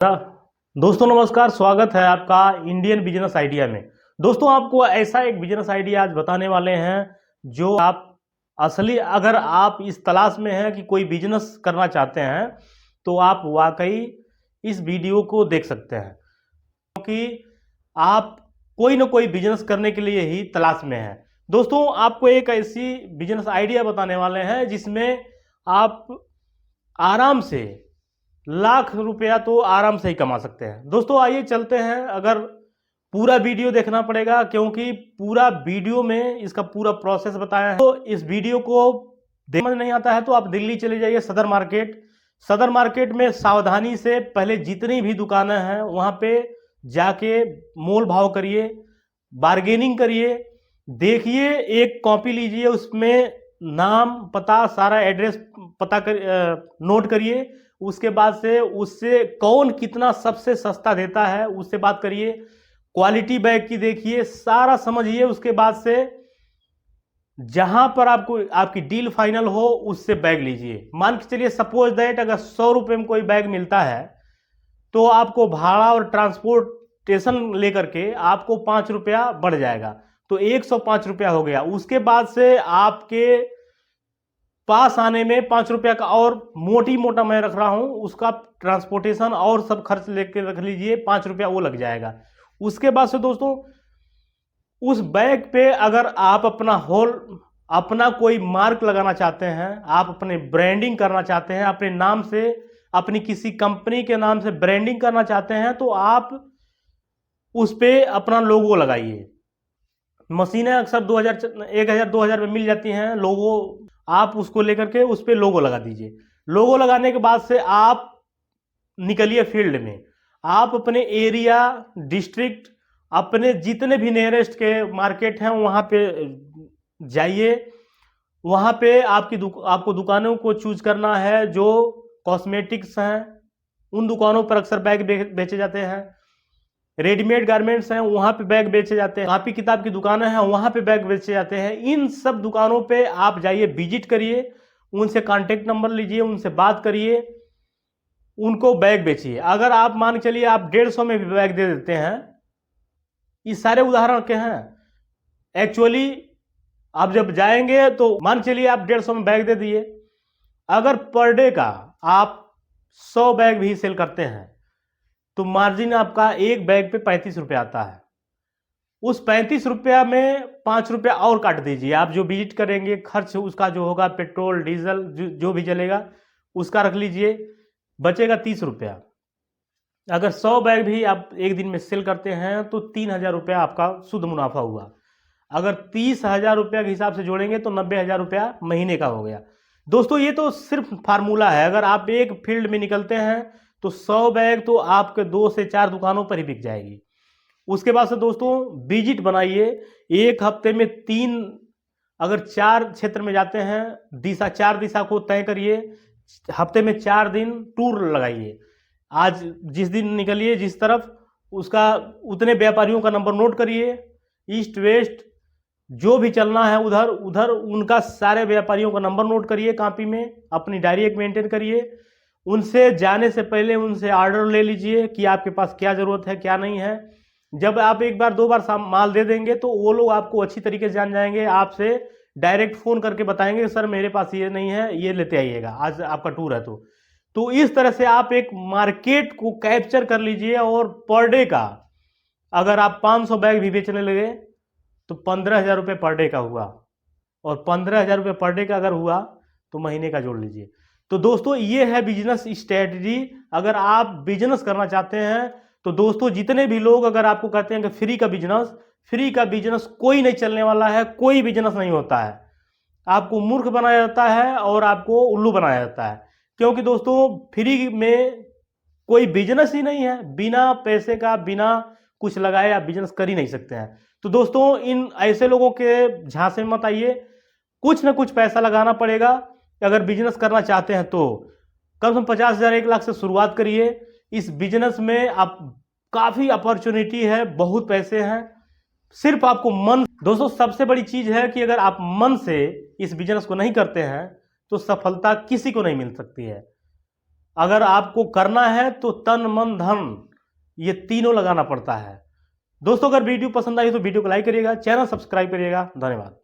दोस्तों नमस्कार, स्वागत है आपका इंडियन बिजनेस आइडिया में। दोस्तों आपको ऐसा एक बिजनेस आइडिया आज बताने वाले हैं जो आप असली अगर आप इस तलाश में हैं कि कोई बिजनेस करना चाहते हैं तो आप वाकई इस वीडियो को देख सकते हैं, क्योंकि आप कोई ना कोई बिजनेस करने के लिए ही तलाश में हैं। दोस्तों आपको एक ऐसी बिजनेस आइडिया बताने वाले हैं जिसमें आप आराम से लाख रुपया तो आराम से ही कमा सकते हैं। दोस्तों आइए चलते हैं। अगर पूरा वीडियो देखना पड़ेगा क्योंकि पूरा वीडियो में इसका पूरा प्रोसेस बताया है। तो इस वीडियो को समझ नहीं आता है तो आप दिल्ली चले जाइए सदर मार्केट। सदर मार्केट में सावधानी से पहले जितनी भी दुकानें हैं वहां पे जाके मोल भाव करिए, बार्गेनिंग करिए, देखिए, एक कॉपी लीजिए, उसमें नाम पता सारा एड्रेस पता कर नोट करिए। उसके बाद से उससे कौन कितना सबसे सस्ता देता है उससे बात करिए, क्वालिटी बैग की देखिए, सारा समझिए। उसके बाद से जहां पर आपको आपकी डील फाइनल हो उससे बैग लीजिए। मान के चलिए सपोज दैट अगर 100 रुपये में कोई बैग मिलता है तो आपको भाड़ा और ट्रांसपोर्टेशन लेकर के आपको 5 रुपया बढ़ जाएगा, तो 105 रुपया हो गया। उसके बाद से आपके पास आने में 5 रुपया का और मोटी मोटा मैं रख रहा हूं, उसका ट्रांसपोर्टेशन और सब खर्च लेके रख लीजिए, 5 रुपया वो लग जाएगा। उसके बाद से दोस्तों उस बैग पे अगर आप अपना कोई मार्क लगाना चाहते हैं, आप अपने ब्रांडिंग करना चाहते हैं, अपने नाम से अपनी किसी कंपनी के नाम से ब्रांडिंग करना चाहते हैं तो आप उस पे अपना लोगो लगाइए। मशीनें अक्सर 1000 में मिल जाती हैं लोगो, आप उसको लेकर के उस पर लोगो लगा दीजिए। लोगो लगाने के बाद से आप निकलिए फील्ड में। आप अपने एरिया, डिस्ट्रिक्ट, अपने जितने भी नियरेस्ट के मार्केट हैं वहाँ पे जाइए। वहाँ पे आपको दुकानों को चूज करना है जो कॉस्मेटिक्स हैं, उन दुकानों पर अक्सर बैग बेचे जाते हैं। रेडीमेड गारमेंट्स हैं वहाँ पे बैग बेचे जाते हैं। कॉपी किताब की दुकानें हैं वहाँ पे बैग बेचे जाते हैं। इन सब दुकानों पे आप जाइए, विजिट करिए, उनसे कांटेक्ट नंबर लीजिए, उनसे बात करिए, उनको बैग बेचिए। अगर आप मान के चलिए आप 150 में भी बैग दे देते हैं, ये सारे उदाहरण के हैं। एक्चुअली आप जब जाएंगे तो मान चलिए आप 150 में बैग दे दिए, अगर पर डे का आप 100 बैग भी सेल करते हैं तो मार्जिन आपका एक बैग पे 35 रुपया आता है। उस 35 रुपया में 5 रुपया और काट दीजिए। आप जो विजिट करेंगे खर्च उसका जो होगा, पेट्रोल डीजल जो भी जलेगा उसका रख लीजिए, बचेगा 30 रुपया। अगर 100 बैग भी आप एक दिन में सेल करते हैं तो 3000 रुपया आपका शुद्ध मुनाफा हुआ। अगर 30,000 रुपया के हिसाब से जोड़ेंगे तो 90,000 रुपया महीने का हो गया। दोस्तों ये तो सिर्फ फार्मूला है। अगर आप एक फील्ड में निकलते हैं तो 100 बैग तो आपके 2 से 4 दुकानों पर ही बिक जाएगी। उसके बाद से दोस्तों विजिट बनाइए। एक हफ्ते में 3, अगर 4 क्षेत्र में जाते हैं, 4 दिशा को तय करिए। हफ्ते में 4 दिन टूर लगाइए। आज जिस दिन निकलिए जिस तरफ, उसका उतने व्यापारियों का नंबर नोट करिए, ईस्ट वेस्ट जो भी चलना है उधर उधर उनका सारे व्यापारियों का नंबर नोट करिए कॉपी में, अपनी डायरी एक मेंटेन करिए। उनसे जाने से पहले उनसे ऑर्डर ले लीजिए कि आपके पास क्या ज़रूरत है क्या नहीं है। जब आप एक बार 2 बार माल दे देंगे तो वो लोग आपको अच्छी तरीके से जान जाएंगे, आपसे डायरेक्ट फ़ोन करके बताएंगे सर मेरे पास ये नहीं है, ये लेते आइएगा, आज आपका टूर है। तो इस तरह से आप एक मार्केट को कैप्चर कर लीजिए। और पर डे का अगर आप 500 बैग भी बेचने लगे तो 15,000 रुपये पर डे का हुआ, और 15,000 रुपये पर डे का अगर हुआ तो महीने का जोड़ लीजिए। तो दोस्तों ये है बिजनेस स्ट्रेटजी। अगर आप बिजनेस करना चाहते हैं तो दोस्तों जितने भी लोग अगर आपको कहते हैं कि फ्री का बिजनेस कोई नहीं चलने वाला है, कोई बिजनेस नहीं होता है। आपको मूर्ख बनाया जाता है और आपको उल्लू बनाया जाता है, क्योंकि दोस्तों फ्री में कोई बिजनेस ही नहीं है। बिना पैसे का, बिना कुछ लगाए आप बिजनेस कर ही नहीं सकते हैं। तो दोस्तों इन ऐसे लोगों के झांसे में मत आइए, कुछ ना कुछ पैसा लगाना पड़ेगा। अगर बिजनेस करना चाहते हैं तो कम से कम 50,000 1 लाख से शुरुआत करिए। इस बिजनेस में आप काफ़ी अपॉर्चुनिटी है, बहुत पैसे हैं, सिर्फ आपको मन। दोस्तों सबसे बड़ी चीज़ है कि अगर आप मन से इस बिजनेस को नहीं करते हैं तो सफलता किसी को नहीं मिल सकती है। अगर आपको करना है तो तन मन धन ये तीनों लगाना पड़ता है। दोस्तों अगर वीडियो पसंद आई तो वीडियो को लाइक करिएगा, चैनल सब्सक्राइब करिएगा। धन्यवाद।